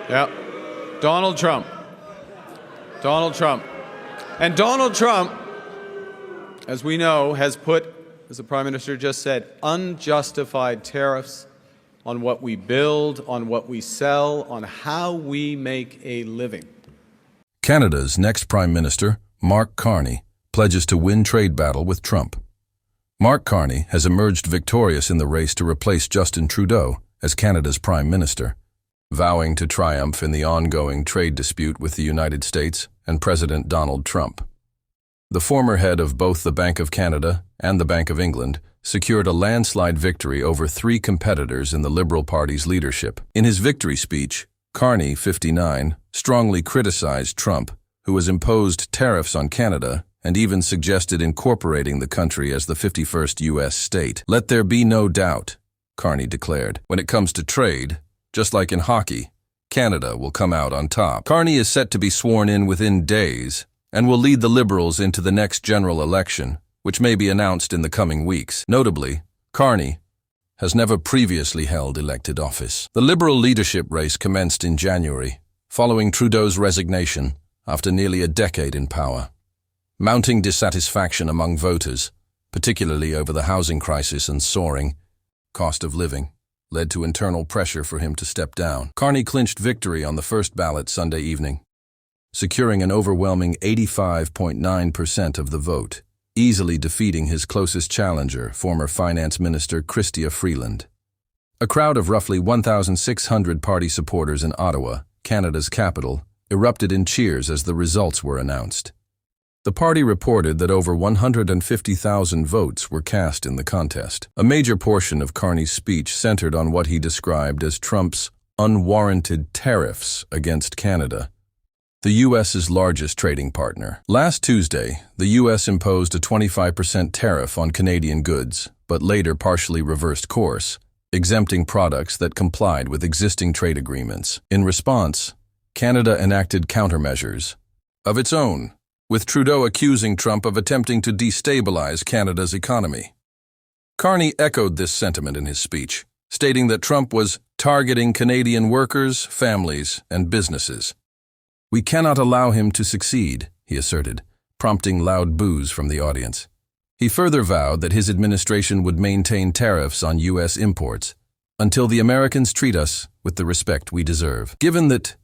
Yeah. Donald Trump. Donald Trump. And Donald Trump, as we know, has put, as the Prime Minister just said, unjustified tariffs on what we build, on what we sell, on how we make a living. Canada's next Prime Minister, Mark Carney, pledges to win trade battle with Trump. Mark Carney has emerged victorious in the race to replace Justin Trudeau as Canada's Prime Minister, vowing to triumph in the ongoing trade dispute with the United States and President Donald Trump. The former head of both the Bank of Canada and the Bank of England secured a landslide victory over 3 competitors in the Liberal Party's leadership. In his victory speech, Carney, 59, strongly criticized Trump, who has imposed tariffs on Canada and even suggested incorporating the country as the 51st U.S. state. "Let there be no doubt," Carney declared. "When it comes to trade, just like in hockey, Canada will come out on top." Carney is set to be sworn in within days and will lead the Liberals into the next general election, which may be announced in the coming weeks. Notably, Carney has never previously held elected office. The Liberal leadership race commenced in January, following Trudeau's resignation after nearly a decade in power. Mounting dissatisfaction among voters, particularly over the housing crisis and soaring cost of living, led to internal pressure for him to step down. Carney clinched victory on the first ballot Sunday evening, securing an overwhelming 85.9% of the vote, easily defeating his closest challenger, former Finance Minister Chrystia Freeland. A crowd of roughly 1,600 party supporters in Ottawa, Canada's capital, erupted in cheers as the results were announced. The party reported that over 150,000 votes were cast in the contest. A major portion of Carney's speech centered on what he described as Trump's unwarranted tariffs against Canada, the U.S.'s largest trading partner. Last Tuesday, the U.S. imposed a 25% tariff on Canadian goods, but later partially reversed course, exempting products that complied with existing trade agreements. In response, Canada enacted countermeasures of its own, with Trudeau accusing Trump of attempting to destabilize Canada's economy. Carney echoed this sentiment in his speech, stating that Trump was targeting Canadian workers, families, and businesses. "We cannot allow him to succeed," he asserted, prompting loud boos from the audience. He further vowed that his administration would maintain tariffs on U.S. imports until the Americans treat us with the respect we deserve. Given that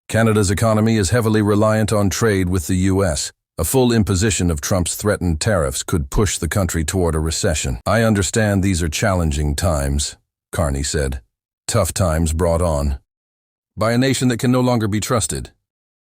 Canada's economy is heavily reliant on trade with the U.S., a full imposition of Trump's threatened tariffs could push the country toward a recession. "I understand these are challenging times," Carney said. "Tough times brought on by a nation that can no longer be trusted."